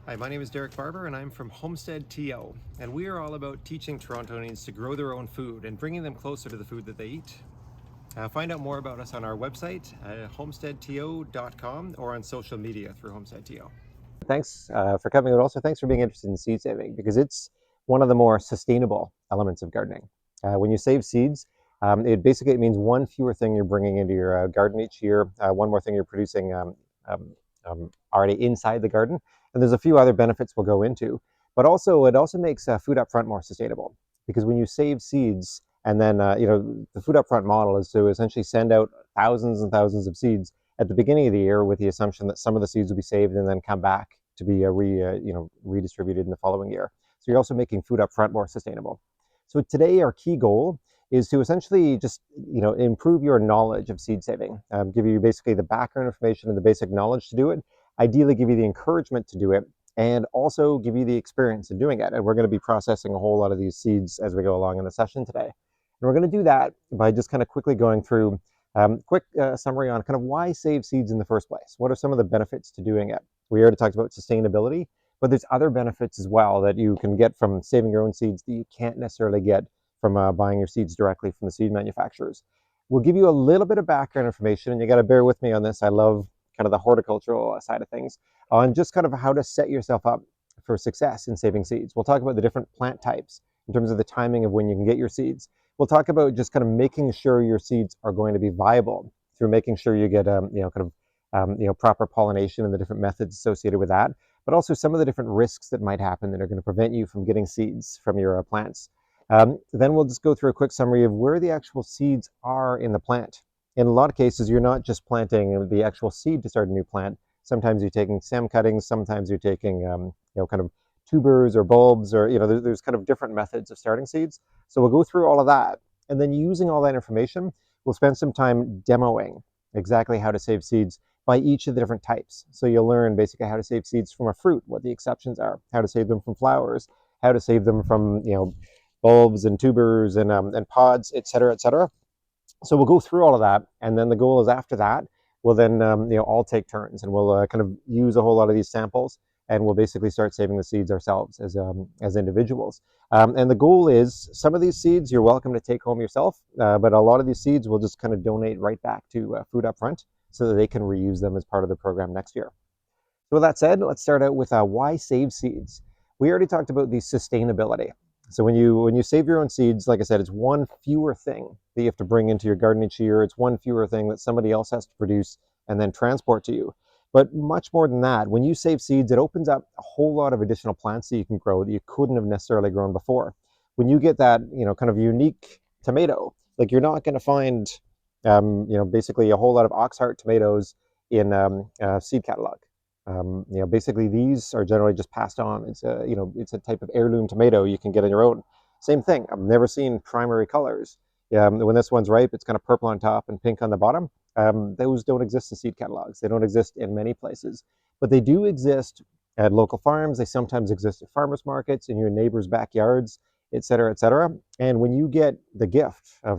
Hi, my name is Derek Barber and I'm from HomesteadTO, and we are all about teaching Torontonians to grow their own food and bringing them closer to the food that they eat. Find out more about us on our website at homesteadto.com or on social media through HomesteadTO. Thanks for coming, but also thanks for being interested in seed saving because it's one of the more sustainable elements of gardening. When you save seeds, it means one fewer thing you're bringing into your garden each year, one more thing you're producing already inside the garden, and there's a few other benefits we'll go into. But also, it also makes food up front more sustainable because when you save seeds, and then the food up front model is to essentially send out thousands and thousands of seeds at the beginning of the year with the assumption that some of the seeds will be saved and then come back to be redistributed in the following year. So you're also making food up front more sustainable. So today our key goal is to essentially just improve your knowledge of seed saving, give you basically the background information and the basic knowledge to do it, ideally give you the encouragement to do it, and also give you the experience in doing it. And we're going to be processing a whole lot of these seeds as we go along in the session today. And we're going to do that by just kind of quickly going through quick summary on kind of why save seeds in the first place. What are some of the benefits to doing it? We already talked about sustainability, but there's other benefits as well that you can get from saving your own seeds that you can't necessarily get from buying your seeds directly from the seed manufacturers. We'll give you a little bit of background information, and you got to bear with me on this. I love kind of the horticultural side of things on just kind of how to set yourself up for success in saving seeds. We'll talk about the different plant types in terms of the timing of when you can get your seeds. We'll talk about just kind of making sure your seeds are going to be viable through making sure you get proper pollination and the different methods associated with that, but also some of the different risks that might happen that are going to prevent you from getting seeds from your plants. Then we'll just go through a quick summary of where the actual seeds are in the plant. In a lot of cases, you're not just planting the actual seed to start a new plant. Sometimes you're taking stem cuttings, sometimes you're taking kind of tubers or bulbs, or there's kind of different methods of starting seeds. So we'll go through all of that, and then using all that information, we'll spend some time demoing exactly how to save seeds by each of the different types. So you'll learn basically how to save seeds from a fruit, what the exceptions are, how to save them from flowers, how to save them from bulbs and tubers and pods, et cetera, et cetera. So we'll go through all of that, and then the goal is after that, we'll then all take turns, and we'll kind of use a whole lot of these samples, and we'll basically start saving the seeds ourselves as individuals. And the goal is some of these seeds you're welcome to take home yourself, but a lot of these seeds we'll just kind of donate right back to Food Up Front so that they can reuse them as part of the program next year. So with that said, let's start out with why save seeds. We already talked about the sustainability. So when you save your own seeds, like I said, it's one fewer thing that you have to bring into your garden each year. It's one fewer thing that somebody else has to produce and then transport to you. But much more than that, when you save seeds, it opens up a whole lot of additional plants that you can grow that you couldn't have necessarily grown before. When you get that, kind of unique tomato, like you're not going to find, basically a whole lot of oxheart tomatoes in a seed catalog. Basically these are generally just passed on. It's a type of heirloom tomato you can get on your own. Same thing. I've never seen primary colors. When this one's ripe, it's kind of purple on top and pink on the bottom. Those don't exist in seed catalogs. They don't exist in many places, but they do exist at local farms. They sometimes exist at farmers markets, in your neighbors' backyards, et cetera, et cetera. And when you get the gift of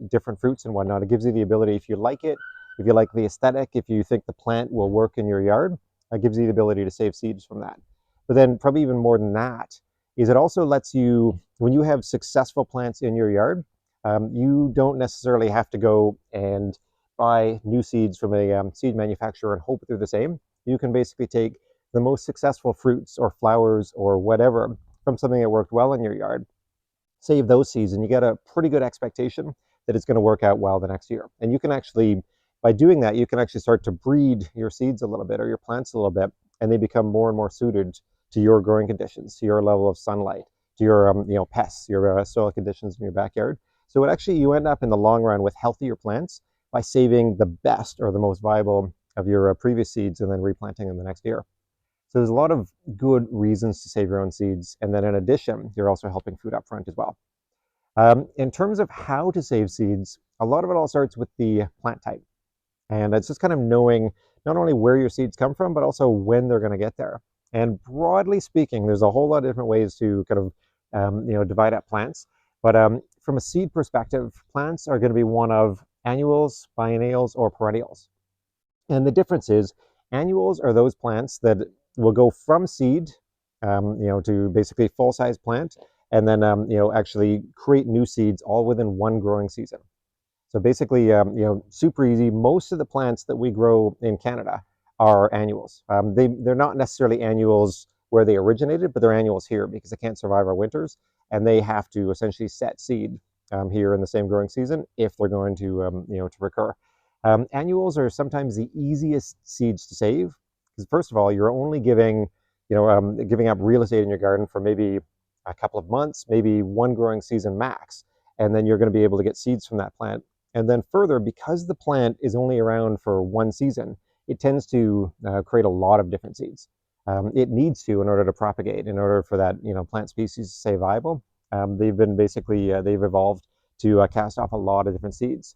different fruits and whatnot, it gives you the ability, if you like it, if you like the aesthetic, if you think the plant will work in your yard, it gives you the ability to save seeds from that. But then probably even more than that is it also lets you, when you have successful plants in your yard, you don't necessarily have to go and buy new seeds from a seed manufacturer and hope they're the same. You can basically take the most successful fruits or flowers or whatever from something that worked well in your yard, save those seeds, and you get a pretty good expectation that it's going to work out well the next year. And you can actually, by doing that, you can actually start to breed your seeds a little bit or your plants a little bit, and they become more and more suited to your growing conditions, to your level of sunlight, to your pests, your soil conditions in your backyard. So it actually, you end up in the long run with healthier plants by saving the best or the most viable of your previous seeds and then replanting them the next year. So there's a lot of good reasons to save your own seeds. And then in addition, you're also helping food up front as well. In terms of how to save seeds, a lot of it all starts with the plant type. And it's just kind of knowing not only where your seeds come from, but also when they're going to get there. And broadly speaking, there's a whole lot of different ways to kind of divide up plants. But from a seed perspective, plants are going to be one of annuals, biennials, or perennials. And the difference is annuals are those plants that will go from seed, to basically full-size plant, and then actually create new seeds all within one growing season. So basically, super easy. Most of the plants that we grow in Canada are annuals. They're not necessarily annuals where they originated, but they're annuals here because they can't survive our winters, and they have to essentially set seed here in the same growing season if they're going to recur. Annuals are sometimes the easiest seeds to save because first of all, you're only giving up real estate in your garden for maybe a couple of months, maybe one growing season max, and then you're going to be able to get seeds from that plant. And then further, because the plant is only around for one season, it tends to create a lot of different seeds. It needs to in order to propagate, in order for that plant species to stay viable. They've evolved to cast off a lot of different seeds.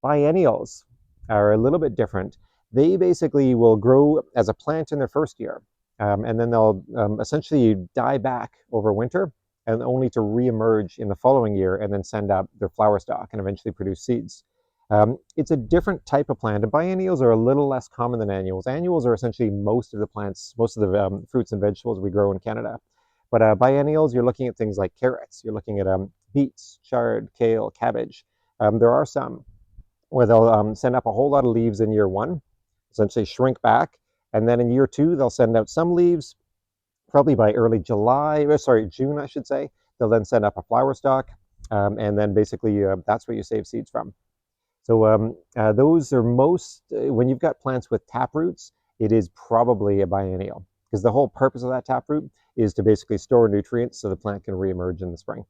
Biennials are a little bit different. They basically will grow as a plant in their first year, and then they'll essentially die back over winter, and only to re-emerge in the following year and then send out their flower stalk and eventually produce seeds. It's a different type of plant, and biennials are a little less common than annuals. Annuals are essentially most of the plants, most of the fruits and vegetables we grow in Canada. But biennials, you're looking at things like carrots, you're looking at beets, chard, kale, cabbage. There are some where they'll send up a whole lot of leaves in year one, essentially shrink back, and then in year two, they'll send out some leaves, probably by early June, I should say. They'll then send up a flower stalk, and then basically that's what you save seeds from. So those are when you've got plants with tap roots, it is probably a biennial because the whole purpose of that tap root is to basically store nutrients so the plant can reemerge in the spring.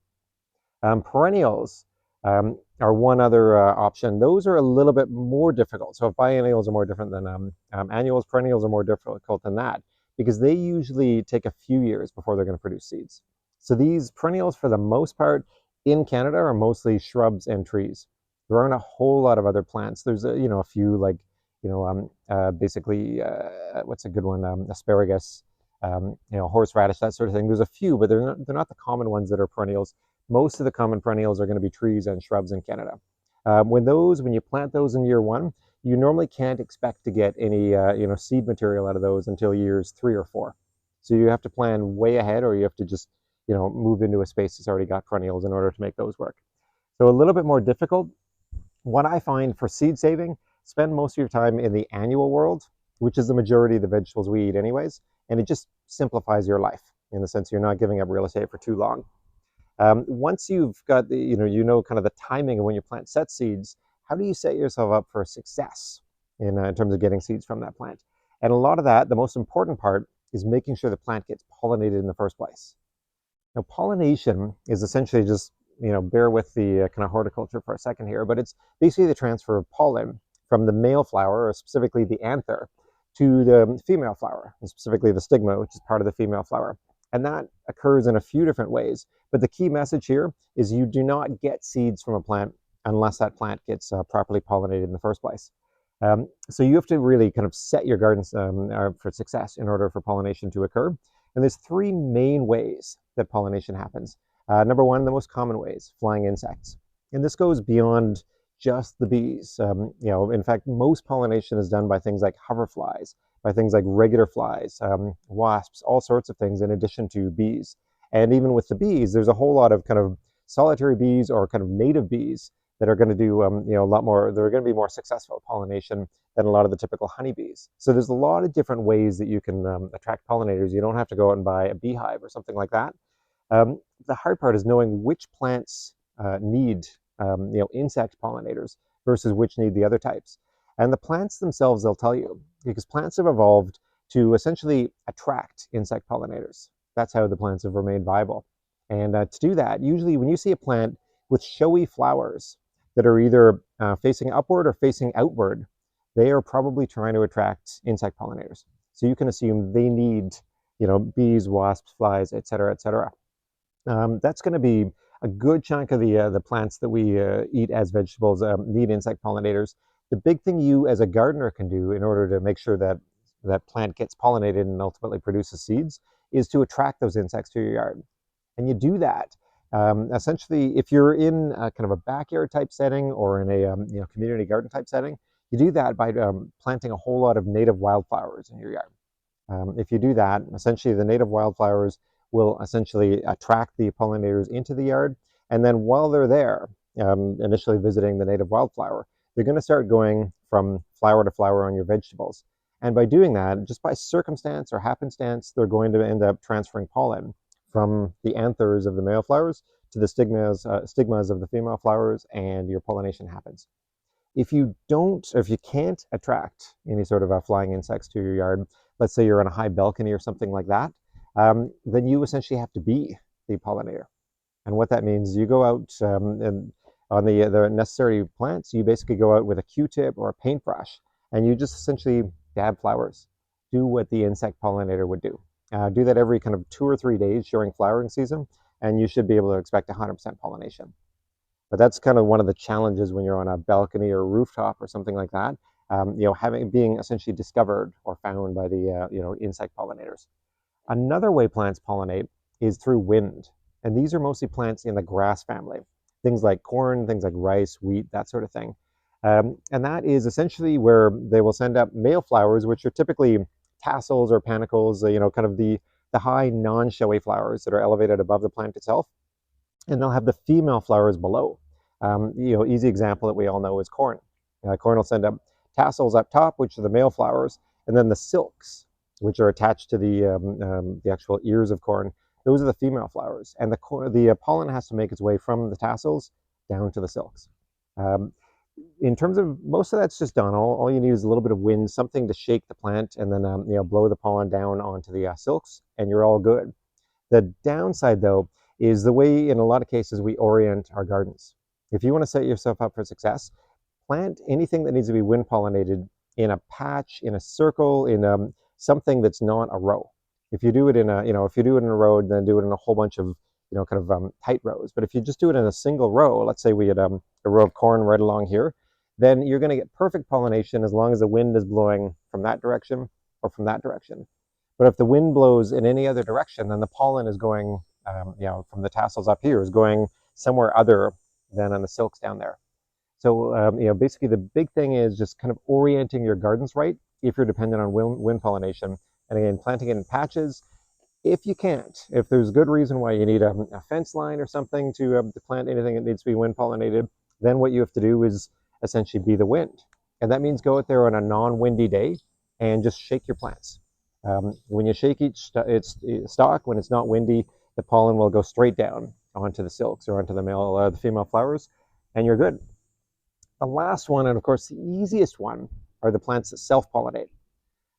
Perennials are one other option. Those are a little bit more difficult. So if biennials are more different than annuals, perennials are more difficult than that because they usually take a few years before they're going to produce seeds. So these perennials, for the most part, in Canada are mostly shrubs and trees. There aren't a whole lot of other plants. There's a few like basically what's a good one? Asparagus, horseradish, that sort of thing. There's a few, but they're not the common ones that are perennials. Most of the common perennials are going to be trees and shrubs in Canada. When you plant those in year one, you normally can't expect to get any seed material out of those until years 3 or 4. So you have to plan way ahead, or you have to just move into a space that's already got perennials in order to make those work. So a little bit more difficult. What I find for seed saving, spend most of your time in the annual world, which is the majority of the vegetables we eat anyways, and it just simplifies your life in the sense you're not giving up real estate for too long. Once you've got kind of the timing of when your plant sets seeds, how do you set yourself up for success in terms of getting seeds from that plant? And a lot of that, the most important part, is making sure the plant gets pollinated in the first place. Now, pollination is essentially just, bear with the kind of horticulture for a second here, but it's basically the transfer of pollen from the male flower, or specifically the anther, to the female flower, and specifically the stigma, which is part of the female flower. And that occurs in a few different ways. But the key message here is you do not get seeds from a plant unless that plant gets properly pollinated in the first place. So you have to really kind of set your gardens for success in order for pollination to occur. And there's 3 main ways that pollination happens. Number one, the most common ways, flying insects. And this goes beyond just the bees. In fact, most pollination is done by things like hoverflies, by things like regular flies, wasps, all sorts of things in addition to bees. And even with the bees, there's a whole lot of kind of solitary bees or kind of native bees that are going to do a lot more. They're going to be more successful at pollination than a lot of the typical honeybees. So there's a lot of different ways that you can attract pollinators. You don't have to go out and buy a beehive or something like that. The hard part is knowing which plants need insect pollinators versus which need the other types. And the plants themselves, they'll tell you, because plants have evolved to essentially attract insect pollinators. That's how the plants have remained viable. And to do that, usually when you see a plant with showy flowers that are either facing upward or facing outward, they are probably trying to attract insect pollinators. So you can assume they need, bees, wasps, flies, et cetera, et cetera. That's going to be a good chunk of the plants that we eat as vegetables need insect pollinators. The big thing you as a gardener can do in order to make sure that that plant gets pollinated and ultimately produces seeds is to attract those insects to your yard. And you do that essentially if you're in a kind of a backyard type setting or in a community garden type setting, you do that by planting a whole lot of native wildflowers in your yard. If you do that, essentially the native wildflowers will essentially attract the pollinators into the yard. And then while they're there, initially visiting the native wildflower, they're going to start going from flower to flower on your vegetables. And by doing that, just by circumstance or happenstance, they're going to end up transferring pollen from the anthers of the male flowers to the stigmas of the female flowers, and your pollination happens. If you don't, or if you can't attract any sort of flying insects to your yard, let's say you're on a high balcony or something like that, then you essentially have to be the pollinator. And what that means, you go out and on the necessary plants, you basically go out with a Q-tip or a paintbrush, and you just essentially dab flowers. Do what the insect pollinator would do. Do that every kind of 2 or 3 days during flowering season, and you should be able to expect 100% pollination. But that's kind of one of the challenges when you're on a balcony or a rooftop or something like that. Being essentially discovered or found by the insect pollinators. Another way plants pollinate is through wind, and these are mostly plants in the grass family, things like corn, things like rice, wheat, that sort of thing. And that is essentially where they will send up male flowers, which are typically tassels or panicles, kind of the high non-showy flowers that are elevated above the plant itself, and they'll have the female flowers below. Easy example that we all know is corn. Corn will send up tassels up top, which are the male flowers, and then the silks, which are attached to the actual ears of corn. Those are the female flowers, and the pollen has to make its way from the tassels down to the silks. In terms of most of that's just done. All you need is a little bit of wind, something to shake the plant, and then blow the pollen down onto the silks, and you're all good. The downside, though, is the way, in a lot of cases, we orient our gardens. If you want to set yourself up for success, plant anything that needs to be wind pollinated in a patch, in a circle, in something that's not a row. If you do it in a row, then do it in a whole bunch of tight rows. But if you just do it in a single row, let's say we had a row of corn right along here, then you're going to get perfect pollination as long as the wind is blowing from that direction or from that direction. But if the wind blows in any other direction, then the pollen is going, from the tassels up here, is going somewhere other than on the silks down there. So, basically the big thing is just kind of orienting your gardens right if you're dependent on wind pollination. And again, planting it in patches. If you can't, if there's good reason why you need a fence line or something to plant anything that needs to be wind pollinated, then what you have to do is essentially be the wind. And that means go out there on a non-windy day and just shake your plants. When you shake each stalk, when it's not windy, the pollen will go straight down onto the silks or onto the female flowers, and you're good. The last one, and of course the easiest one, are the plants that self-pollinate.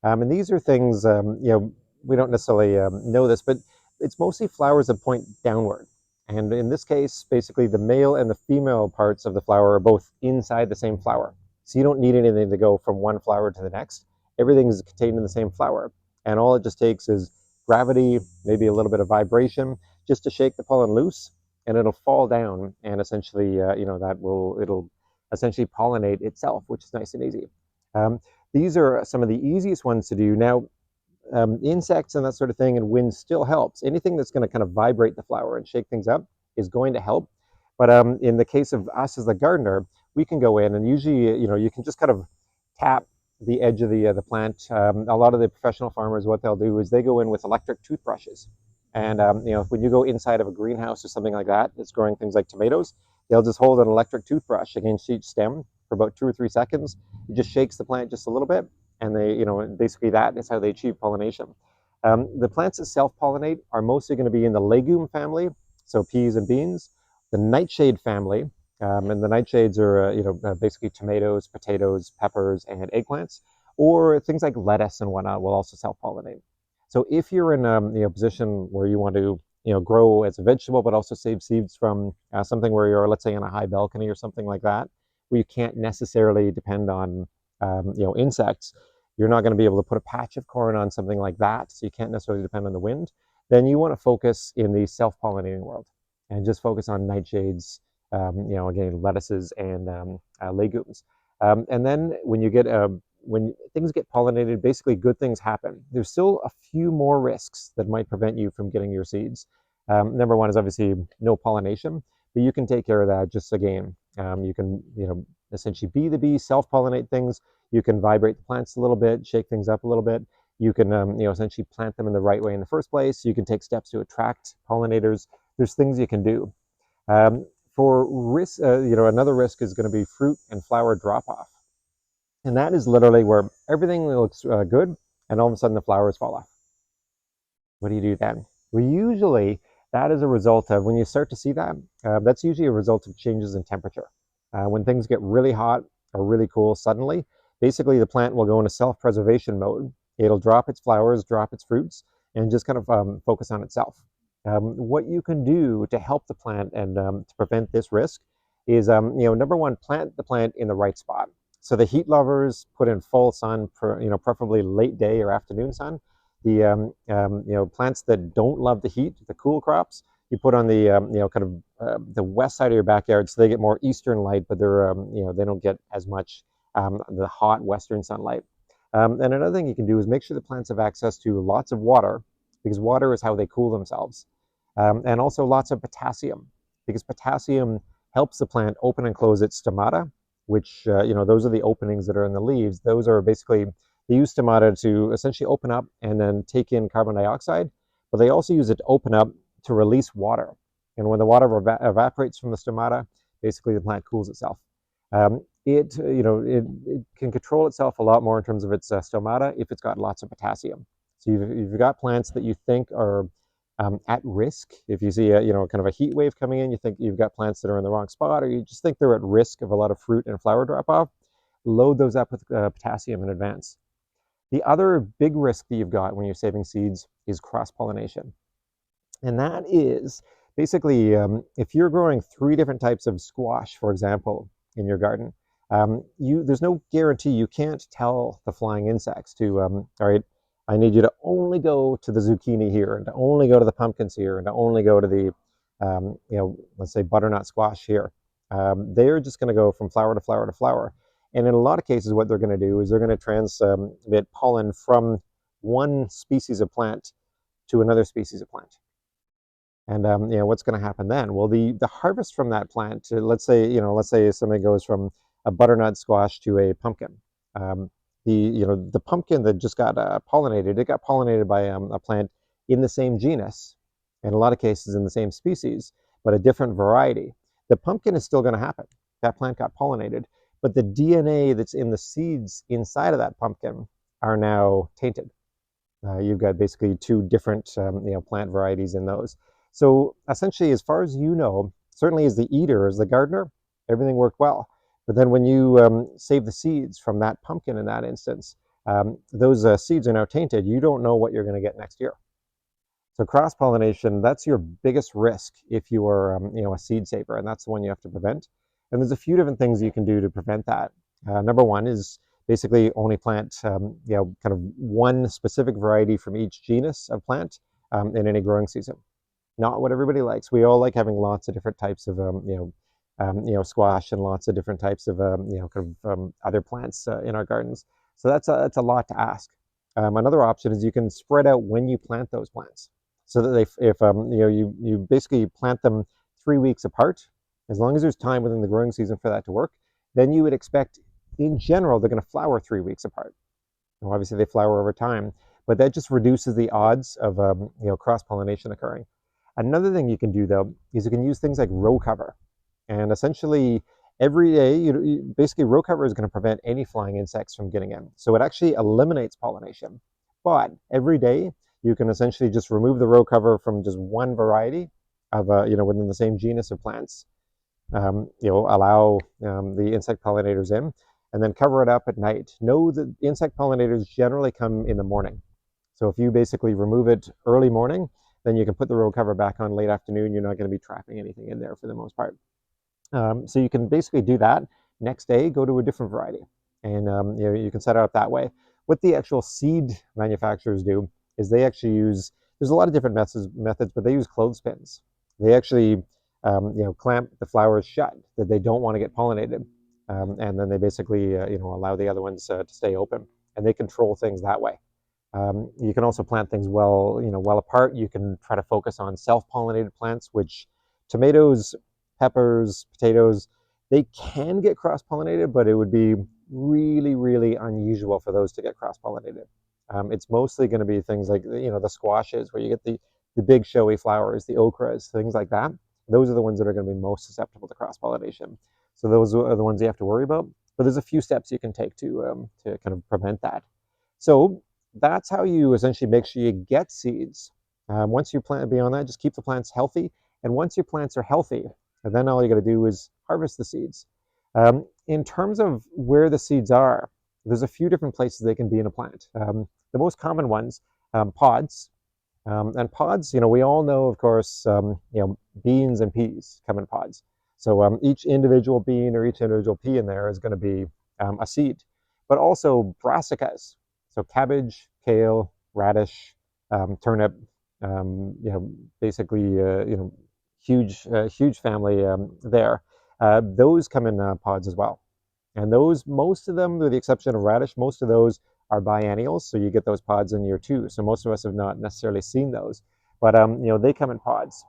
And these are things, we don't necessarily know this, but it's mostly flowers that point downward. And in this case, basically the male and the female parts of the flower are both inside the same flower. So you don't need anything to go from one flower to the next. Everything is contained in the same flower. And all it just takes is gravity, maybe a little bit of vibration, just to shake the pollen loose, and it'll fall down, and essentially, it'll essentially pollinate itself, which is nice and easy. These are some of the easiest ones to do. Now, insects and that sort of thing and wind still helps. Anything that's going to kind of vibrate the flower and shake things up is going to help. But in the case of us as the gardener, we can go in and usually, you can just kind of tap the edge of the plant. A lot of the professional farmers, what they'll do is they go in with electric toothbrushes. And, when you go inside of a greenhouse or something like that, that's growing things like tomatoes, they'll just hold an electric toothbrush against each stem for about 2 or 3 seconds. It just shakes the plant just a little bit. And they, basically that is how they achieve pollination. The plants that self-pollinate are mostly going to be in the legume family, so peas and beans, the nightshade family, and the nightshades are, basically tomatoes, potatoes, peppers, and eggplants, or things like lettuce and whatnot will also self-pollinate. So if you're in a position where you want to, grow as a vegetable, but also save seeds from something where you're, let's say, on a high balcony or something like that, where you can't necessarily depend on, insects, you're not going to be able to put a patch of corn on something like that, so you can't necessarily depend on the wind, then you want to focus in the self-pollinating world and just focus on nightshades, again, lettuces and legumes. And then when things get pollinated, basically good things happen. There's still a few more risks that might prevent you from getting your seeds. Number one is obviously no pollination, but you can take care of that just again. You can, essentially be the bee, self-pollinate things. You can vibrate the plants a little bit, shake things up a little bit. You can essentially plant them in the right way in the first place. You can take steps to attract pollinators. There's things you can do. For risk, another risk is going to be fruit and flower drop off. And that is literally where everything looks good and all of a sudden the flowers fall off. What do you do then? Well, usually that is a result of, when you start to see that, that's usually a result of changes in temperature. When things get really hot or really cool suddenly, basically the plant will go into self-preservation mode. It'll drop its flowers, drop its fruits, and just kind of focus on itself. What you can do to help the plant and to prevent this risk is, number one, plant the plant in the right spot. So the heat lovers, put in full sun, preferably late day or afternoon sun. The plants that don't love the heat, the cool crops, you put on the the west side of your backyard, so they get more eastern light, but they're they don't get as much the hot western sunlight. And another thing you can do is make sure the plants have access to lots of water, because water is how they cool themselves, and also lots of potassium, because potassium helps the plant open and close its stomata, which those are the openings that are in the leaves. Those are basically, they use stomata to essentially open up and then take in carbon dioxide, but they also use it to open up to release water. And when the water evaporates from the stomata, basically the plant cools itself. It can control itself a lot more in terms of its stomata if it's got lots of potassium. So you've got plants that you think are at risk. If you see kind of a heat wave coming in, you think you've got plants that are in the wrong spot, or you just think they're at risk of a lot of fruit and flower drop off, load those up with potassium in advance. The other big risk that you've got when you're saving seeds is cross-pollination. And that is basically, if you're growing 3 different types of squash, for example, in your garden, there's no guarantee. You can't tell the flying insects to, all right, I need you to only go to the zucchini here, and to only go to the pumpkins here, and to only go to the, let's say butternut squash here. They're just going to go from flower to flower to flower. And in a lot of cases, what they're going to do is they're going to transmit pollen from one species of plant to another species of plant. And what's going to happen then? Well, the harvest from that plant, let's say somebody goes from a butternut squash to a pumpkin. The pumpkin that just got pollinated, it got pollinated by a plant in the same genus, in a lot of cases in the same species, but a different variety. The pumpkin is still going to happen. That plant got pollinated, but the DNA that's in the seeds inside of that pumpkin are now tainted. You've got basically 2 different plant varieties in those. So essentially, as far as you know, certainly as the eater, as the gardener, everything worked well. But then when you save the seeds from that pumpkin in that instance, those seeds are now tainted. You don't know what you're going to get next year. So cross-pollination, that's your biggest risk if you are a seed saver, and that's the one you have to prevent. And there's a few different things you can do to prevent that. Number one is basically only plant kind of one specific variety from each genus of plant in any growing season. Not what everybody likes. We all like having lots of different types of squash and lots of different types of other plants in our gardens. So that's a lot to ask. Another option is you can spread out when you plant those plants, so that if you basically plant them 3 weeks apart. As long as there's time within the growing season for that to work, then you would expect, in general, they're going to flower 3 weeks apart. Now, obviously, they flower over time, but that just reduces the odds of cross-pollination occurring. Another thing you can do, though, is you can use things like row cover. And essentially, every day, basically row cover is going to prevent any flying insects from getting in. So it actually eliminates pollination. But every day, you can essentially just remove the row cover from just one variety of, within the same genus of plants. Allow the insect pollinators in, and then cover it up at night. Know that insect pollinators generally come in the morning. So if you basically remove it early morning, then you can put the row cover back on late afternoon. You're not going to be trapping anything in there for the most part. So you can basically do that. Next day, go to a different variety, and you can set it up that way. What the actual seed manufacturers do is they actually use, there's a lot of different methods, but they use clothespins. They actually clamp the flowers shut that they don't want to get pollinated, and then they basically allow the other ones to stay open, and they control things that way. You can also plant things well apart. You can try to focus on self-pollinated plants, which tomatoes, peppers, potatoes, they can get cross-pollinated, but it would be really, really unusual for those to get cross-pollinated. It's mostly going to be things like, the squashes where you get the big showy flowers, the okras, things like that. Those are the ones that are going to be most susceptible to cross-pollination. So those are the ones you have to worry about. But there's a few steps you can take to kind of prevent that. So that's how you essentially make sure you get seeds. Once you plant beyond that, just keep the plants healthy. And once your plants are healthy, and then all you got to do is harvest the seeds. In terms of where the seeds are, there's a few different places they can be in a plant. The most common ones, pods. And pods, we all know, of course, beans and peas come in pods. So each individual bean or each individual pea in there is going to be a seed. But also brassicas, so cabbage, kale, radish, turnip, basically, huge family there. Those come in pods as well. And those, most of them, with the exception of radish, most of those are biennials. So you get those pods in year 2. So most of us have not necessarily seen those, but they come in pods.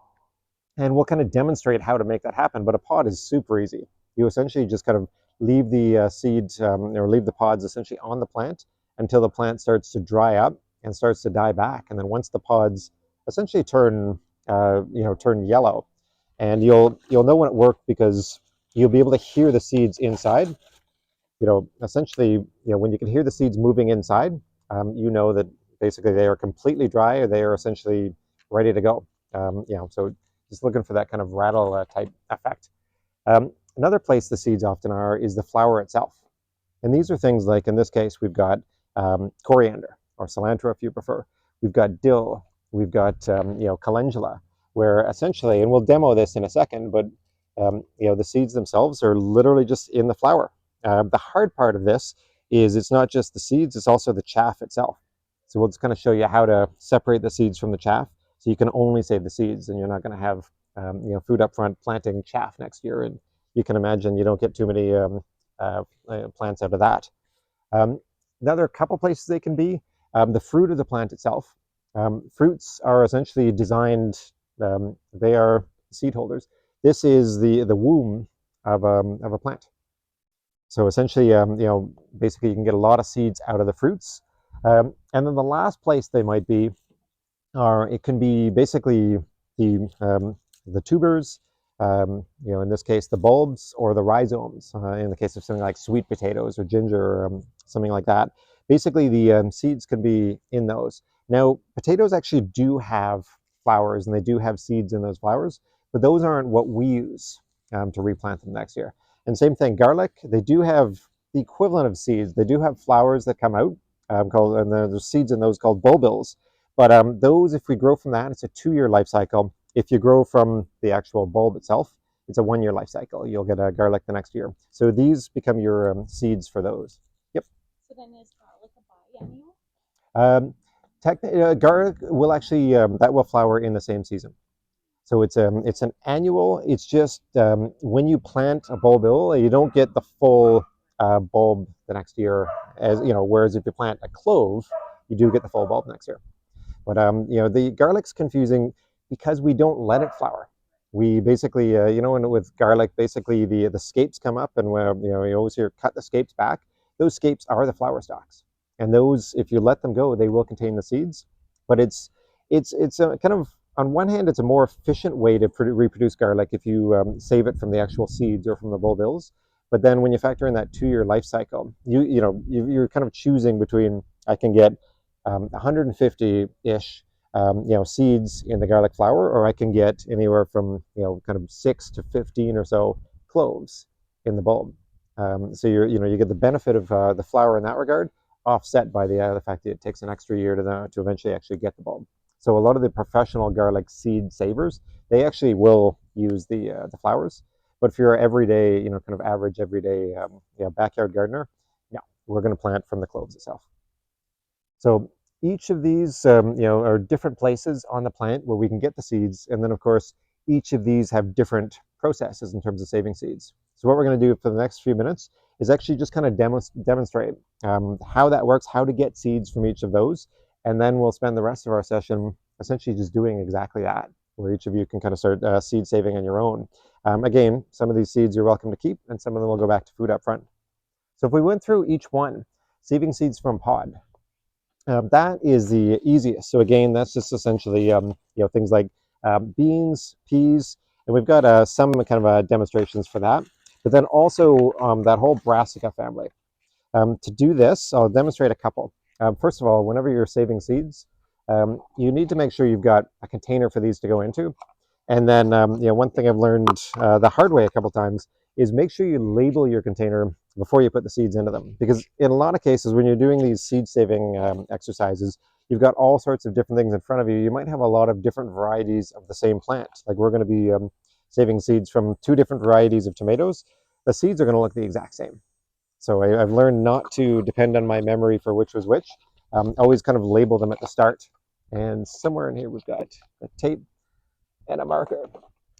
And we'll kind of demonstrate how to make that happen. But a pod is super easy. You essentially just kind of leave the seeds or leave the pods essentially on the plant until the plant starts to dry up and starts to die back. And then once the pods essentially turn yellow, and you'll know when it worked because you'll be able to hear the seeds inside. Essentially, when you can hear the seeds moving inside, you know that basically they are completely dry or they are essentially ready to go. So just looking for that kind of rattle type effect. Another place the seeds often are is the flower itself. And these are things like, in this case, we've got coriander or cilantro if you prefer. We've got dill. We've got, calendula, where essentially, and we'll demo this in a second, but, the seeds themselves are literally just in the flower. The hard part of this is it's not just the seeds, it's also the chaff itself. So we'll just kind of show you how to separate the seeds from the chaff. So you can only save the seeds and you're not going to have, food up front planting chaff next year. And you can imagine you don't get too many plants out of that. Another couple places they can be, the fruit of the plant itself. Fruits are essentially designed, they are seed holders. This is the womb of a plant. So essentially, basically you can get a lot of seeds out of the fruits. And then the last place they might be it can be basically the tubers, in this case, the bulbs or the rhizomes, in the case of something like sweet potatoes or ginger, or something like that. Basically, the seeds can be in those. Now, potatoes actually do have flowers and they do have seeds in those flowers, but those aren't what we use to replant them next year. And same thing, garlic, they do have the equivalent of seeds. They do have flowers that come out, and there's seeds in those called bulbils. But those, if we grow from that, it's a 2-year life cycle. If you grow from the actual bulb itself, it's a 1-year life cycle. You'll get a garlic the next year. So these become your seeds for those. Yep. So then is garlic a biennial? Garlic will actually that will flower in the same season. So it's an annual. It's just when you plant a bulbil, you don't get the full bulb the next year. Whereas if you plant a clove, you do get the full bulb next year. But the garlic's confusing because we don't let it flower. We basically, with garlic, basically the scapes come up, and you always hear cut the scapes back. Those scapes are the flower stalks, and those, if you let them go, they will contain the seeds. But it's a kind of, on one hand, it's a more efficient way to reproduce garlic if you save it from the actual seeds or from the bulbils. But then when you factor in that 2-year life cycle, you're kind of choosing between, I can get 150-ish seeds in the garlic flower, or I can get anywhere from kind of 6 to 15 or so cloves in the bulb. So you get the benefit of the flower in that regard, offset by the fact that it takes an extra year to eventually actually get the bulb. So a lot of the professional garlic seed savers, they actually will use the flowers. But if you're everyday, kind of average everyday backyard gardener, no, we're going to plant from the cloves itself. So each of these, are different places on the plant where we can get the seeds. And then, of course, each of these have different processes in terms of saving seeds. So what we're going to do for the next few minutes is actually just kind of demonstrate how that works, how to get seeds from each of those. And then we'll spend the rest of our session essentially just doing exactly that, where each of you can kind of start seed saving on your own. Again, some of these seeds you're welcome to keep, and some of them will go back to food up front. So if we went through each one, saving seeds from pod. That is the easiest. So again, that's just essentially things like beans, peas, and we've got some kind of demonstrations for that. But then also that whole brassica family. To do this, I'll demonstrate a couple. First of all, whenever you're saving seeds, you need to make sure you've got a container for these to go into. And then, one thing I've learned the hard way a couple times is make sure you label your container before you put the seeds into them. Because in a lot of cases, when you're doing these seed saving exercises, you've got all sorts of different things in front of you. You might have a lot of different varieties of the same plant. Like we're going to be saving seeds from 2 different varieties of tomatoes. The seeds are going to look the exact same. So I've learned not to depend on my memory for which was which. Always kind of label them at the start. And somewhere in here we've got a tape and a marker.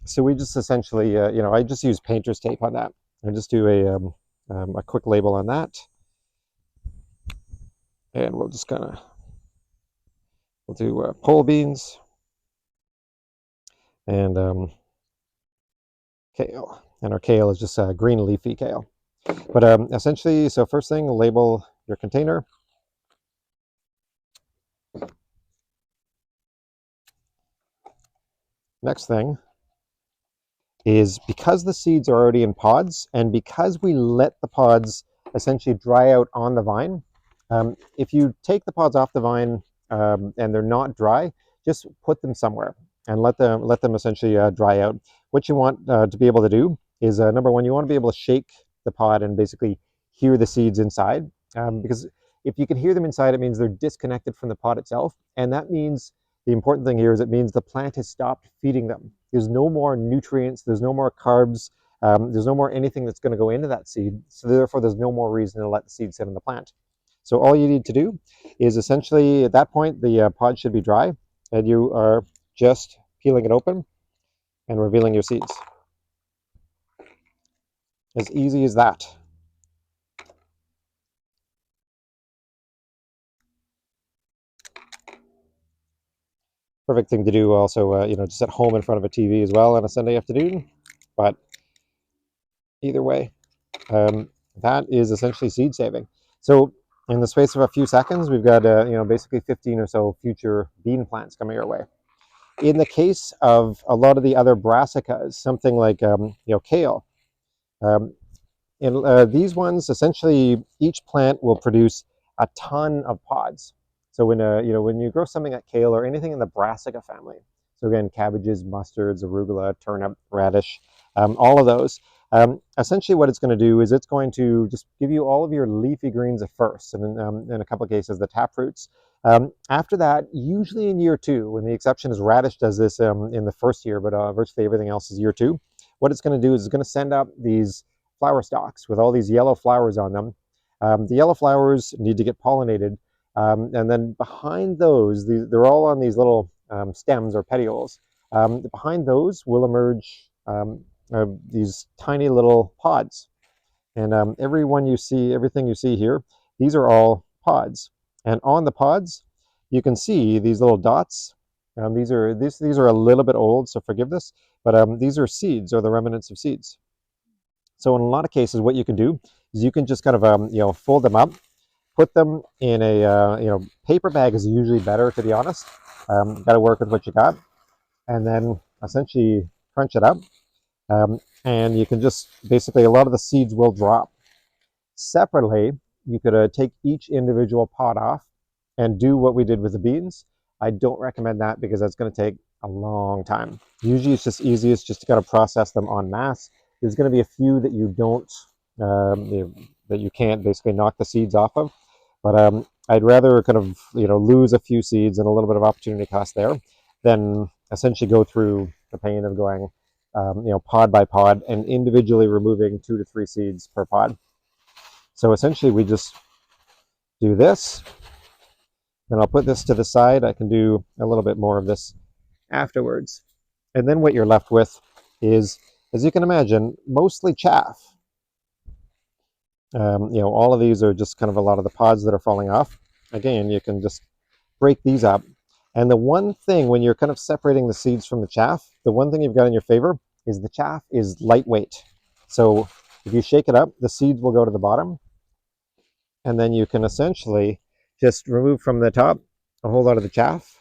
So we just essentially, I just use painter's tape on that. I just do a quick label on that. And we'll just we'll do pole beans and kale. And our kale is just green leafy kale. But essentially, so first thing, label your container. Next thing is, because the seeds are already in pods and because we let the pods essentially dry out on the vine, if you take the pods off the vine and they're not dry, just put them somewhere and let them essentially dry out. What you want to be able to do is, number one, you want to be able to shake the pod and basically hear the seeds inside, because if you can hear them inside, it means they're disconnected from the pod itself, and that means the important thing here is it means the plant has stopped feeding them. There's no more nutrients, there's no more carbs, there's no more anything that's going to go into that seed, so therefore there's no more reason to let the seed sit in the plant. So all you need to do is essentially, at that point, the pod should be dry, and you are just peeling it open and revealing your seeds. As easy as that. Perfect thing to do also, just at home in front of a TV as well on a Sunday afternoon. But either way, that is essentially seed saving. So in the space of a few seconds, we've got basically 15 or so future bean plants coming our way. In the case of a lot of the other brassicas, something like kale, these ones, essentially each plant will produce a ton of pods. So when you grow something like kale or anything in the brassica family, so again, cabbages, mustards, arugula, turnip, radish, all of those, essentially what it's going to do is it's going to just give you all of your leafy greens at first, and in a couple of cases, the taproots. After that, usually in year 2, and the exception is radish does this in the first year, but virtually everything else is year 2. What it's going to do is it's going to send up these flower stalks with all these yellow flowers on them. The yellow flowers need to get pollinated, and then behind those, they're all on these little stems or petioles. Behind those will emerge these tiny little pods. And everything you see here, these are all pods. And on the pods, you can see these little dots. These are a little bit old, so forgive this, but these are seeds, or the remnants of seeds. So in a lot of cases, what you can do is you can just kind of fold them up, put them in a paper bag is usually better, to be honest. Got to work with what you got, and then essentially crunch it up, and you can just basically, a lot of the seeds will drop. Separately, you could take each individual pod off and do what we did with the beans. I don't recommend that because that's going to take a long time. Usually it's just easiest just to kind of process them en masse. There's going to be a few that you don't, that you can't basically knock the seeds off of. But I'd rather kind of, lose a few seeds and a little bit of opportunity cost there than essentially go through the pain of going, pod by pod and individually removing 2 to 3 seeds per pod. So essentially we just do this, then I'll put this to the side. I can do a little bit more of this afterwards. And then what you're left with is, as you can imagine, mostly chaff. All of these are just kind of a lot of the pods that are falling off. Again, you can just break these up. And the one thing, when you're kind of separating the seeds from the chaff, the one thing you've got in your favor is the chaff is lightweight. So if you shake it up, the seeds will go to the bottom. And then you can essentially just remove from the top a whole lot of the chaff.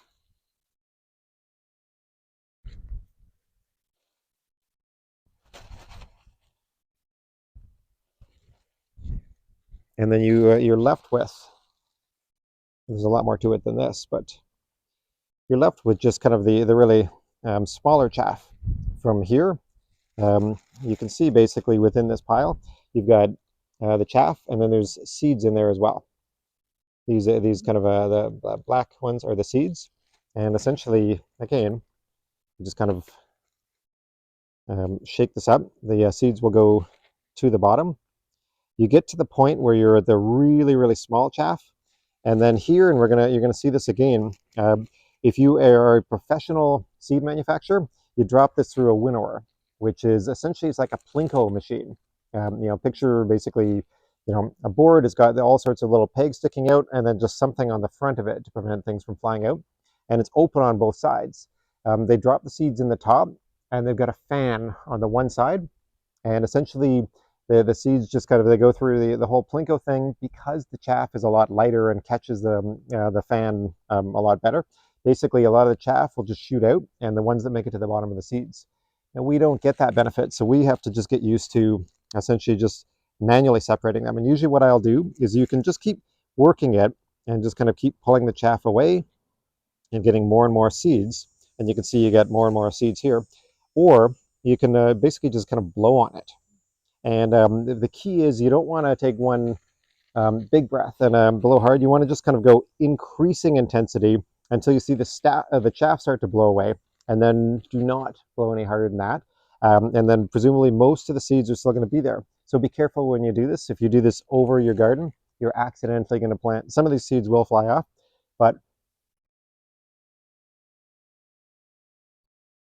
And then you're left with, there's a lot more to it than this, but you're left with just kind of the really smaller chaff. From here, you can see basically within this pile, you've got the chaff, and then there's seeds in there as well. These kind of the black ones are the seeds, and essentially, again, you just kind of shake this up. The seeds will go to the bottom. You get to the point where you're at the really small chaff, and then here, and you're gonna see this again. If you are a professional seed manufacturer, you drop this through a winnower, which is essentially, it's like a plinko machine. Picture basically, a board has got all sorts of little pegs sticking out, and then just something on the front of it to prevent things from flying out, and it's open on both sides. They drop the seeds in the top, and they've got a fan on the one side, and essentially the seeds just kind of, they go through the whole plinko thing. Because the chaff is a lot lighter and catches the fan a lot better, basically a lot of the chaff will just shoot out, and the ones that make it to the bottom of the seeds. And we don't get that benefit, so we have to just get used to essentially just manually separating them. And usually what I'll do is, you can just keep working it and just kind of keep pulling the chaff away and getting more and more seeds. And you can see you get more and more seeds here. Or you can basically just kind of blow on it. And the key is, you don't want to take one big breath and blow hard. You want to just kind of go increasing intensity until you see the chaff start to blow away, and then do not blow any harder than that. And then presumably most of the seeds are still going to be there. So be careful when you do this. If you do this over your garden, you're accidentally going to plant, some of these seeds will fly off, but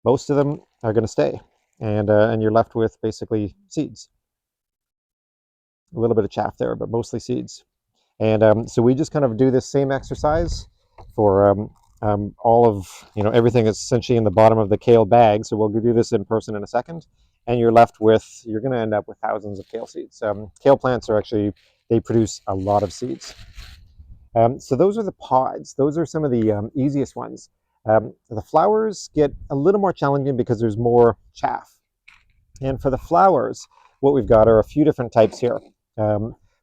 most of them are going to stay, and you're left with basically seeds. A little bit of chaff there, but mostly seeds. And so we just kind of do this same exercise for all of everything that's essentially in the bottom of the kale bag. So we'll do this in person in a second, and you're going to end up with thousands of kale seeds. Kale plants are actually, they produce a lot of seeds. So those are the pods. Those are some of the easiest ones. The flowers get a little more challenging because there's more chaff. And for the flowers, what we've got are a few different types here.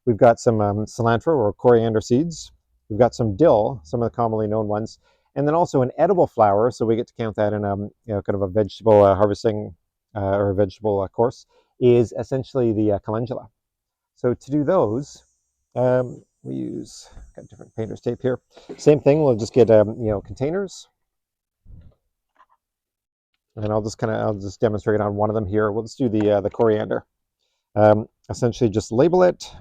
We've got some cilantro or coriander seeds. We've got some dill, some of the commonly known ones, and then also an edible flower. So we get to count that in kind of a vegetable harvesting or a vegetable course, is essentially the calendula. So to do those, we got different painter's tape here. Same thing. We'll just get containers, and I'll just demonstrate on one of them here. We'll just do the coriander. Essentially, just label it.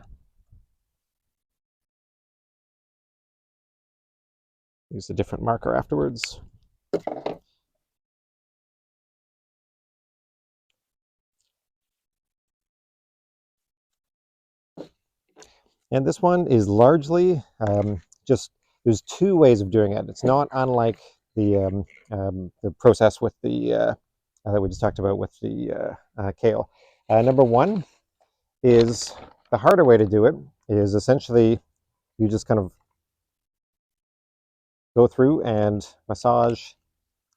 Use a different marker afterwards. And this one is largely just, there's two ways of doing it. It's not unlike the process with the that we just talked about with the kale. Number one is, the harder way to do it is essentially, you just kind of go through and massage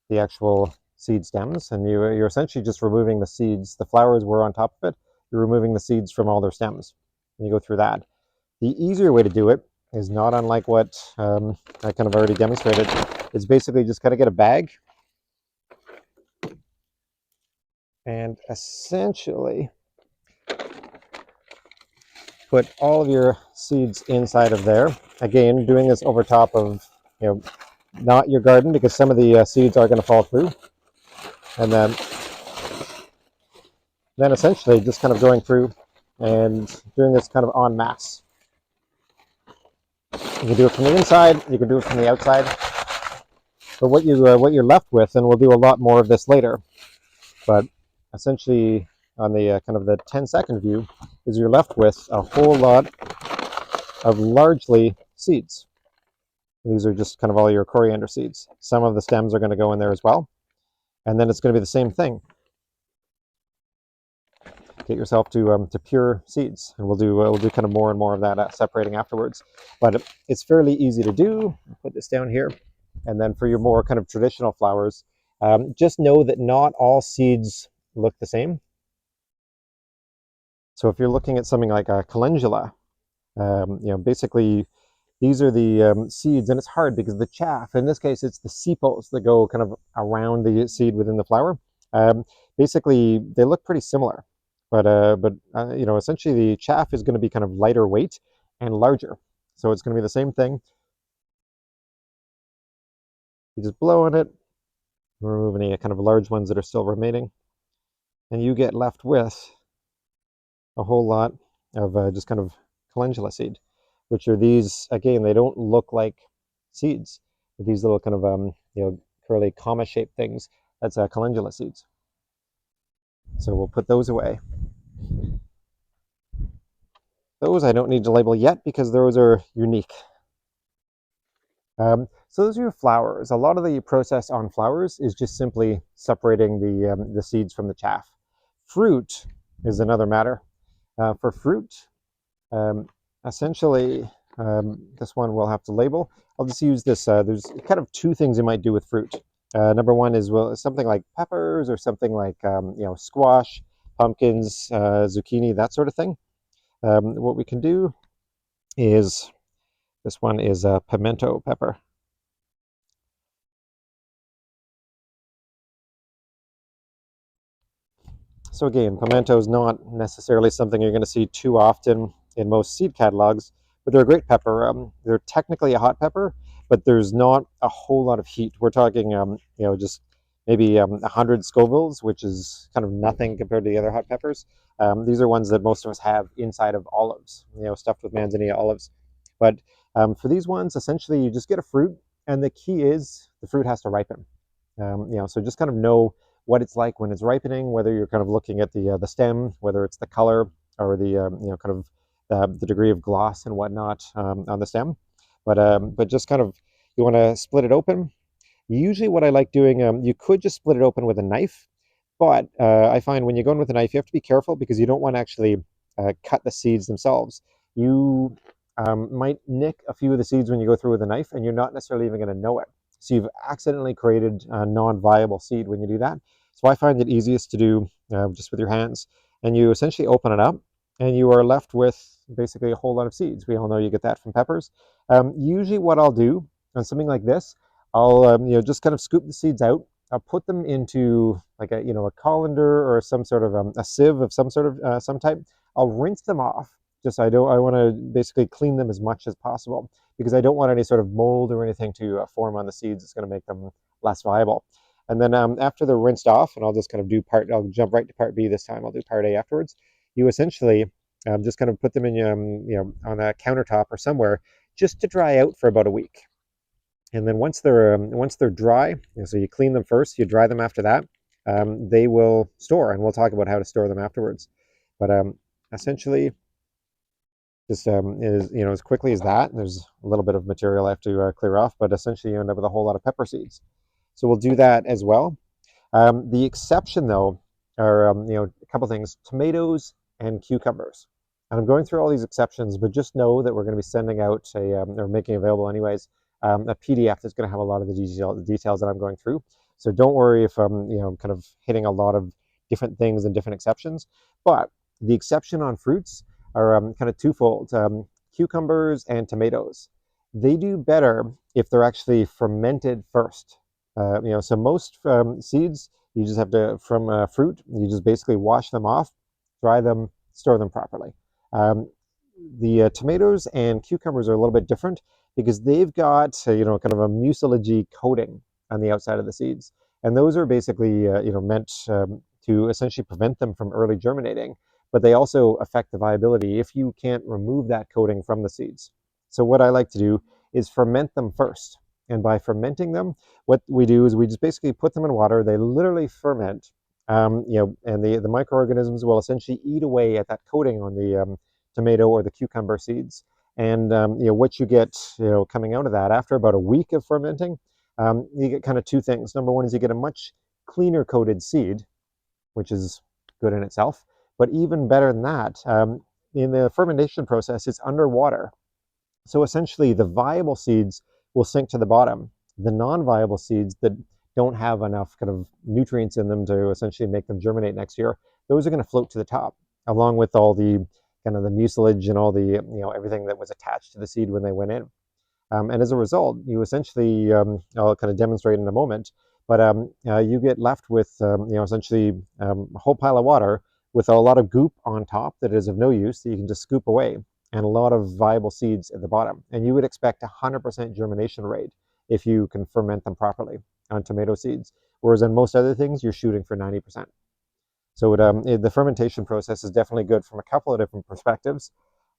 the actual seed stems, and you're essentially just removing the seeds. The flowers were on top of it. You're removing the seeds from all their stems, and you go through that. The easier way to do it is not unlike what I kind of already demonstrated. It's basically just kind of get a bag and essentially put all of your seeds inside of there. Again, doing this over top of, not your garden, because some of the seeds are going to fall through. And then essentially just kind of going through and doing this kind of en masse. You can do it from the inside, you can do it from the outside. But what you're left with, and we'll do a lot more of this later, but essentially on the kind of the 10-second view, is you're left with a whole lot of largely seeds. These are just kind of all your coriander seeds. Some of the stems are going to go in there as well. And then it's going to be the same thing. get yourself to pure seeds, and we'll do kind of more and more of that separating afterwards. But it's fairly easy to do. I'll put this down here, and then for your more kind of traditional flowers, just know that not all seeds look the same. So if you're looking at something like a calendula, basically these are the seeds, and it's hard because the chaff, in this case, it's the sepals that go kind of around the seed within the flower. Basically, they look pretty similar, but essentially the chaff is going to be kind of lighter weight and larger. So it's going to be the same thing. You just blow on it, remove any kind of large ones that are still remaining, and you get left with a whole lot of just kind of calendula seed, which are these, again, they don't look like seeds. These little kind of, curly comma-shaped things, that's calendula seeds. So we'll put those away. Those I don't need to label yet because those are unique. So those are your flowers. A lot of the process on flowers is just simply separating the seeds from the chaff. Fruit is another matter. For fruit, essentially, this one we'll have to label. I'll just use this. There's kind of two things you might do with fruit. Number one is something like peppers or something like squash, pumpkins, zucchini, that sort of thing. What we can do is, this one is a pimento pepper. So again, pimento is not necessarily something you're going to see too often in most seed catalogs, but they're a great pepper. They're technically a hot pepper, but there's not a whole lot of heat. We're talking, just maybe 100 Scovilles, which is kind of nothing compared to the other hot peppers. These are ones that most of us have inside of olives, stuffed with manzanilla olives. But for these ones, essentially, you just get a fruit, and the key is the fruit has to ripen. So just kind of know what it's like when it's ripening, whether you're kind of looking at the stem, whether it's the color or the kind of the degree of gloss and whatnot on the stem. But just kind of, you want to split it open. Usually what I like doing, you could just split it open with a knife, but I find when you're going with a knife, you have to be careful because you don't want to actually cut the seeds themselves. You might nick a few of the seeds when you go through with a knife, and you're not necessarily even going to know it. So you've accidentally created a non-viable seed when you do that. So I find it easiest to do just with your hands, and you essentially open it up, and you are left with basically a whole lot of seeds. We all know you get that from peppers. Usually what I'll do on something like this, I'll just kind of scoop the seeds out. I'll put them into like a colander or some sort of a sieve of some sort of some type. I'll rinse them off. I want to basically clean them as much as possible because I don't want any sort of mold or anything to form on the seeds. It's going to make them less viable. And then after they're rinsed off, and I'll just kind of I'll jump right to part B this time. I'll do part A afterwards. You essentially just kind of put them in on a countertop or somewhere just to dry out for about a week. And then once they're dry, so you clean them first, you dry them after that, they will store, and we'll talk about how to store them afterwards. But essentially, just is as quickly as that. There's a little bit of material I have to clear off, but essentially you end up with a whole lot of pepper seeds. So we'll do that as well. The exception, though, are a couple things: tomatoes and cucumbers. And I'm going through all these exceptions, but just know that we're going to be sending out or making available anyways a PDF that's going to have a lot of the details that I'm going through. So don't worry if I'm kind of hitting a lot of different things and different exceptions. But the exception on fruits are kind of twofold: cucumbers and tomatoes. They do better if they're actually fermented first. So most seeds, you just have to, from fruit, you just basically wash them off, dry them, store them properly. The tomatoes and cucumbers are a little bit different because they've got, kind of a mucilage coating on the outside of the seeds. And those are basically, meant to essentially prevent them from early germinating, but they also affect the viability if you can't remove that coating from the seeds. So what I like to do is ferment them first. And by fermenting them, what we do is we just basically put them in water. They literally ferment, and the microorganisms will essentially eat away at that coating on the tomato or the cucumber seeds. And what you get, coming out of that after about a week of fermenting, you get kind of two things. Number one is you get a much cleaner coated seed, which is good in itself. But even better than that, in the fermentation process, it's underwater. So essentially, the viable seeds will sink to the bottom. The non-viable seeds that don't have enough kind of nutrients in them to essentially make them germinate next year, those are going to float to the top, along with all the kind of the mucilage and all the everything that was attached to the seed when they went in. And as a result, you essentially, I'll kind of demonstrate in a moment, but you get left with, essentially a whole pile of water with a lot of goop on top that is of no use that you can just scoop away, and a lot of viable seeds at the bottom. And you would expect 100% germination rate if you can ferment them properly on tomato seeds. Whereas on most other things, you're shooting for 90%. So the fermentation process is definitely good from a couple of different perspectives.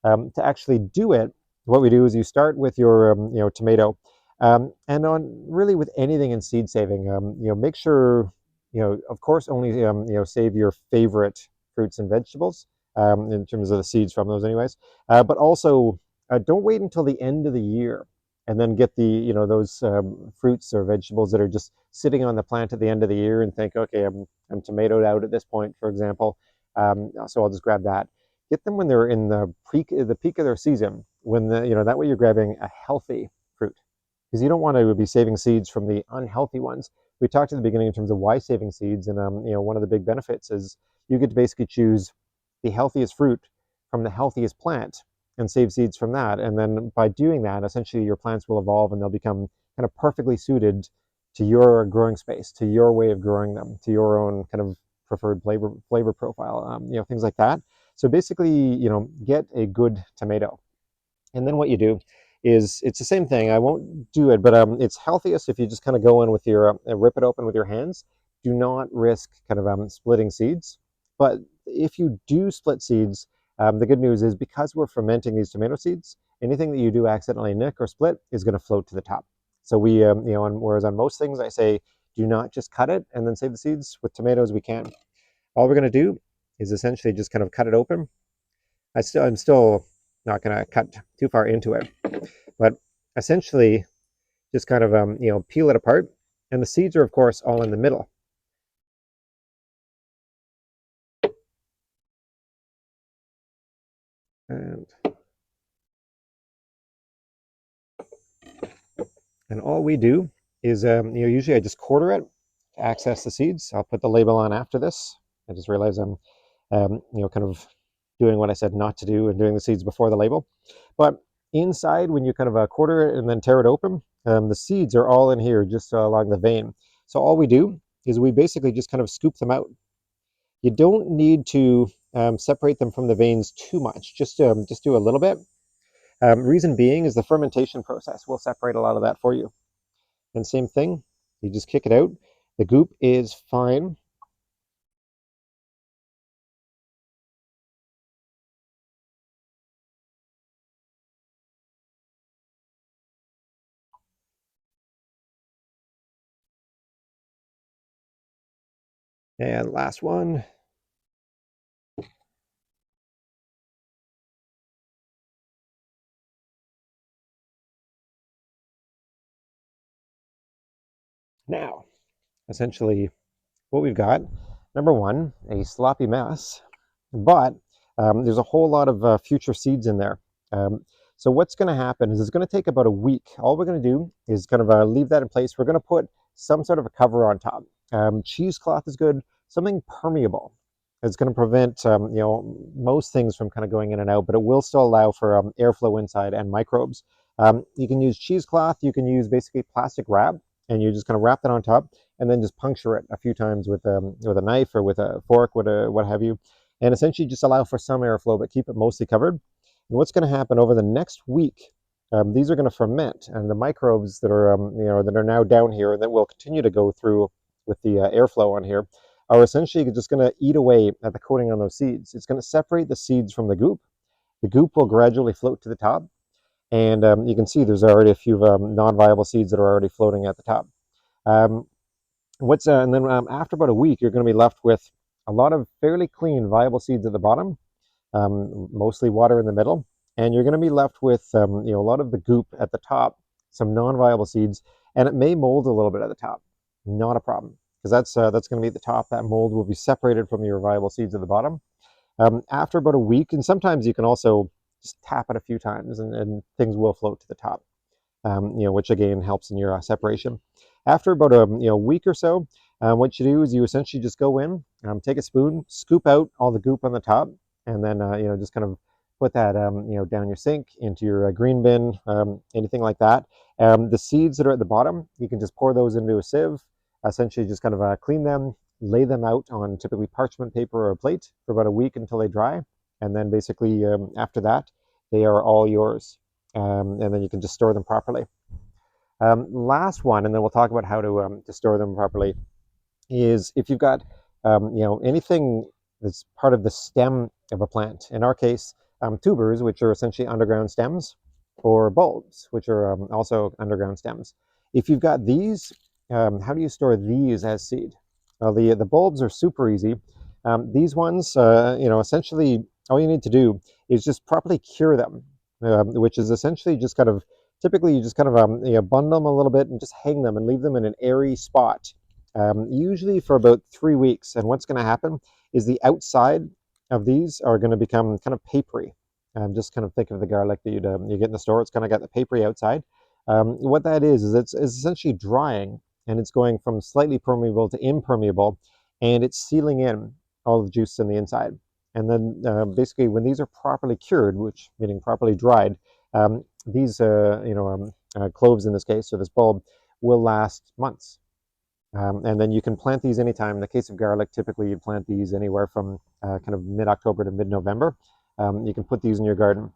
To actually do it, what we do is you start with your tomato, and on really with anything in seed saving, make sure of course only save your favorite fruits and vegetables in terms of the seeds from those, anyways. But also don't wait until the end of the year and then get the those fruits or vegetables that are just sitting on the plant at the end of the year and think, okay, I'm tomatoed out at this point, for example, so I'll just grab that. Get them when they're in the peak of their season, when that way you're grabbing a healthy fruit, because you don't want to be saving seeds from the unhealthy ones. We talked at the beginning in terms of why saving seeds, and one of the big benefits is you get to basically choose the healthiest fruit from the healthiest plant and save seeds from that. And then by doing that, essentially your plants will evolve and they'll become kind of perfectly suited to your growing space, to your way of growing them, to your own kind of preferred flavor profile, things like that. So basically, get a good tomato. And then what you do is it's the same thing. I won't do it, but it's healthiest if you just kind of go in with your rip it open with your hands. Do not risk kind of splitting seeds. But if you do split seeds, the good news is because we're fermenting these tomato seeds, anything that you do accidentally nick or split is going to float to the top. So we, whereas on most things I say, do not just cut it and then save the seeds. With tomatoes, we can. All we're going to do is essentially just kind of cut it open. I'm still not going to cut too far into it, but essentially just kind of peel it apart, and the seeds are of course all in the middle. And all we do is usually I just quarter it to access the seeds. I'll put the label on after this. I just realized I'm kind of doing what I said not to do and doing the seeds before the label. But inside, when you kind of quarter it and then tear it open, the seeds are all in here just along the vein. So all we do is we basically just kind of scoop them out. You don't need to separate them from the veins too much. Just do a little bit. Reason being is the fermentation process will separate a lot of that for you. And same thing, you just kick it out. The goop is fine. And last one. Now, essentially, what we've got, number one, a sloppy mess, but there's a whole lot of future seeds in there. So what's going to happen is it's going to take about a week. All we're going to do is kind of leave that in place. We're going to put some sort of a cover on top. Cheesecloth is good, something permeable. It's going to prevent most things from kind of going in and out, but it will still allow for airflow inside and microbes. You can use cheesecloth. You can use basically plastic wrap, and you just kind of wrap that on top and then just puncture it a few times with a knife or with a fork, what have you, and essentially just allow for some airflow, but keep it mostly covered. And what's going to happen over the next week? These are going to ferment, and the microbes that are that are now down here and that will continue to go through with the airflow on here are essentially just going to eat away at the coating on those seeds. It's going to separate the seeds from the goop. The goop will gradually float to the top, and you can see there's already a few non-viable seeds that are already floating at the top. And then after about a week, you're going to be left with a lot of fairly clean, viable seeds at the bottom, mostly water in the middle, and you're going to be left with a lot of the goop at the top, some non-viable seeds, and it may mold a little bit at the top. Not a problem, because that's going to be at the top. That mold will be separated from your viable seeds at the bottom. After about a week, and sometimes you can also just tap it a few times and things will float to the top, which again helps in your separation. After about a week or so, what you do is you essentially just go in, take a spoon, scoop out all the goop on the top, and then just kind of put that down your sink, into your green bin, anything like that. The seeds that are at the bottom, you can just pour those into a sieve. Essentially, just kind of clean them, lay them out on typically parchment paper or a plate for about a week until they dry, and then basically after that, they are all yours, and then you can just store them properly. Last one, and then we'll talk about how to store them properly, is if you've got anything that's part of the stem of a plant. In our case, tubers, which are essentially underground stems, or bulbs, which are also underground stems. If you've got these, how do you store these as seed? Well, the bulbs are super easy. These ones, essentially all you need to do is just properly cure them, which is essentially just kind of, typically you just kind of bundle them a little bit and just hang them and leave them in an airy spot, usually for about 3 weeks. And what's going to happen is the outside of these are going to become kind of papery. Just kind of think of the garlic that you get in the store. It's kind of got the papery outside. What that is it's essentially drying, and it's going from slightly permeable to impermeable, and it's sealing in all the juice in the inside. And then basically when these are properly cured, which meaning properly dried, these cloves in this case, or this bulb, will last months. And then you can plant these anytime. In the case of garlic, typically you plant these anywhere from kind of mid-October to mid-November. You can put these in your garden.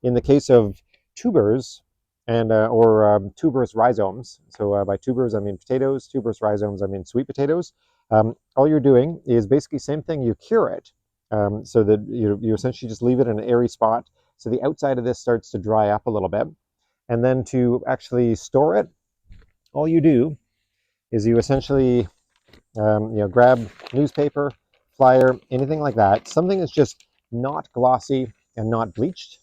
In the case of tubers or tuberous rhizomes, so by tubers I mean potatoes, tuberous rhizomes I mean sweet potatoes, all you're doing is basically same thing. You cure it, so that you essentially just leave it in an airy spot, so the outside of this starts to dry up a little bit. And then to actually store it, all you do is you essentially grab newspaper, flyer, anything like that, something that's just not glossy and not bleached,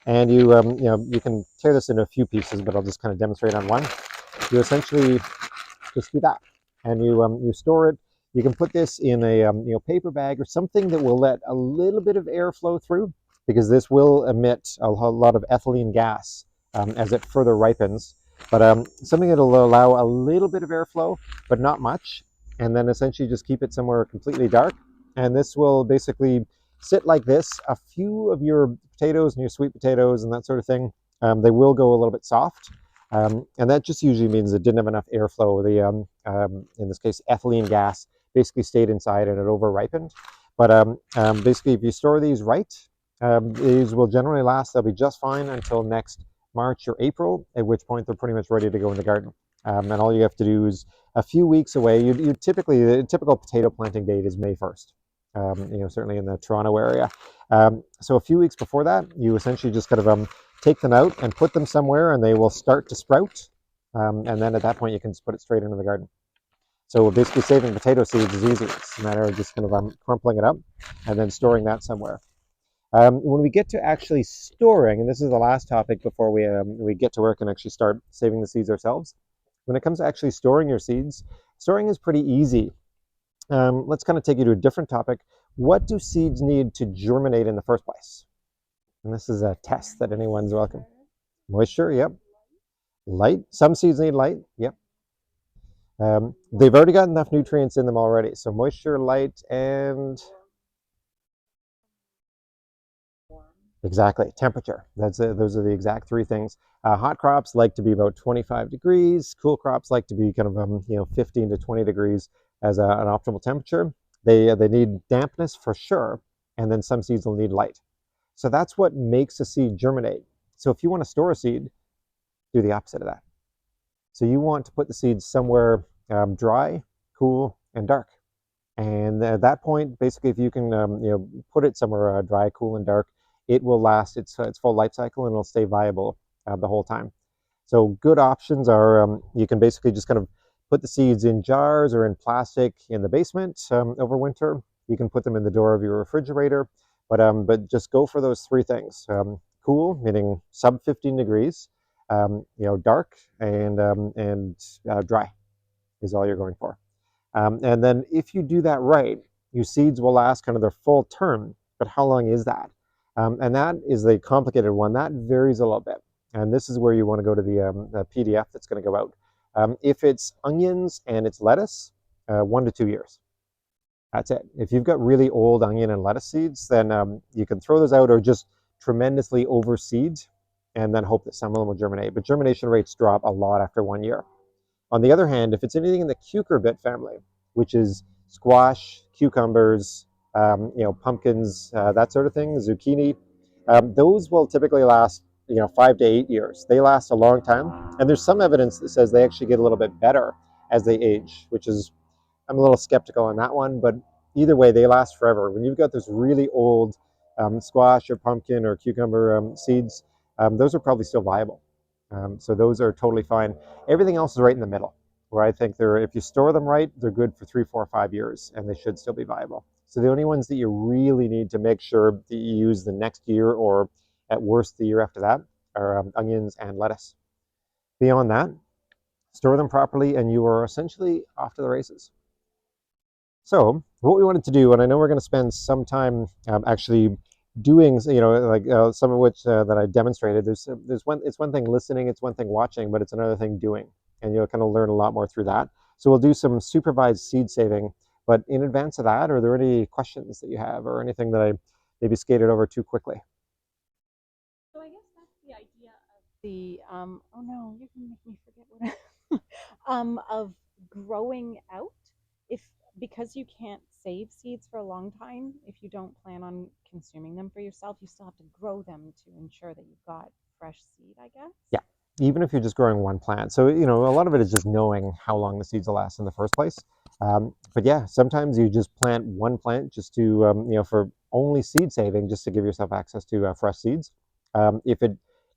and you can tear this into a few pieces, but I'll just kind of demonstrate on one. You essentially just do that, and you store it. You can put this in a paper bag or something that will let a little bit of air flow through, because this will emit a lot of ethylene gas as it further ripens. But something that'll allow a little bit of airflow, but not much, and then essentially just keep it somewhere completely dark. And this will basically sit like this. A few of your potatoes and your sweet potatoes and that sort of thing, they will go a little bit soft. And that just usually means it didn't have enough airflow. In this case, ethylene gas basically stayed inside and it over ripened. But basically, if you store these right, these will generally last. They'll be just fine until next March or April, at which point they're pretty much ready to go in the garden. And all you have to do is a few weeks away. You typically, the typical potato planting date is May 1st. Certainly in the Toronto area. So a few weeks before that, you essentially just kind of take them out and put them somewhere, and they will start to sprout. And then at that point, you can just put it straight into the garden. So basically, saving potato seeds is easy. It's a matter of just kind of crumpling it up and then storing that somewhere. When we get to actually storing, and this is the last topic before we get to work and actually start saving the seeds ourselves. When it comes to actually storing your seeds, storing is pretty easy. Let's kind of take you to a different topic. What do seeds need to germinate in the first place? And this is a test that anyone's welcome. Moisture, yep. Light. Some seeds need light, yep. They've already got enough nutrients in them already. So moisture, light, and exactly, temperature. Those are the exact three things. Hot crops like to be about 25 degrees. Cool crops like to be kind of 15 to 20 degrees as an optimal temperature. They need dampness for sure, and then some seeds will need light. So that's what makes a seed germinate. So if you want to store a seed, do the opposite of that. So you want to put the seeds somewhere dry, cool, and dark. And at that point, basically, if you can put it somewhere dry, cool, and dark, it will last its full life cycle, and it'll stay viable the whole time. So good options are you can basically just kind of put the seeds in jars or in plastic in the basement over winter. You can put them in the door of your refrigerator, but just go for those three things: cool, meaning sub 15 degrees, dark, and dry is all you're going for. And then if you do that right, your seeds will last kind of their full term. but how long is that? And that is the complicated one. That varies a little bit. And this is where you want to go to the PDF that's going to go out. If it's onions and it's lettuce, 1 to 2 years. That's it. If you've got really old onion and lettuce seeds, then you can throw those out or just tremendously overseed and then hope that some of them will germinate. But germination rates drop a lot after 1 year. On the other hand, if it's anything in the cucurbit family, which is squash, cucumbers, pumpkins, that sort of thing, zucchini, those will typically last 5 to 8 years. They last a long time, and there's some evidence that says they actually get a little bit better as they age, which is, I'm a little skeptical on that one, but either way, they last forever. When you've got this really old squash or pumpkin or cucumber seeds, those are probably still viable. So those are totally fine. Everything else is right in the middle, where I think if you store them right, they're good for 3, 4, 5 years, and they should still be viable. So the only ones that you really need to make sure that you use the next year, or at worst the year after that, are onions and lettuce. Beyond that, store them properly, and you are essentially off to the races. So what we wanted to do, and I know we're going to spend some time actually doing, like some of which that I demonstrated. It's one thing listening, it's one thing watching, but it's another thing doing, and you'll kind of learn a lot more through that. So we'll do some supervised seed saving. But in advance of that, are there any questions that you have, or anything that I maybe skated over too quickly? So I guess that's the idea of the oh no, you can make me forget what of growing out. If because you can't save seeds for a long time, if you don't plan on consuming them for yourself, you still have to grow them to ensure that you've got fresh seed, I guess. Yeah, even if you're just growing one plant. So, a lot of it is just knowing how long the seeds will last in the first place. But yeah, sometimes you just plant one plant just to, for only seed saving, just to give yourself access to fresh seeds. If it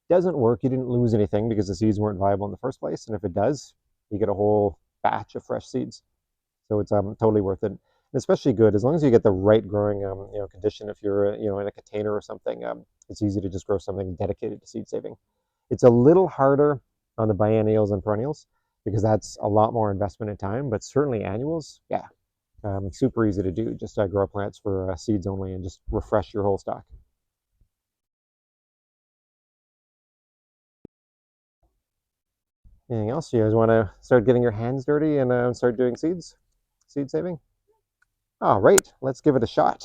doesn't work, you didn't lose anything because the seeds weren't viable in the first place. And if it does, you get a whole batch of fresh seeds. So it's totally worth it. And especially good as long as you get the right growing condition. If you're in a container or something, it's easy to just grow something dedicated to seed saving. It's a little harder on the biennials and perennials because that's a lot more investment in time, but certainly annuals, yeah, super easy to do. Just grow plants for seeds only and just refresh your whole stock. Anything else? You guys want to start getting your hands dirty and start doing seed saving? All right, let's give it a shot.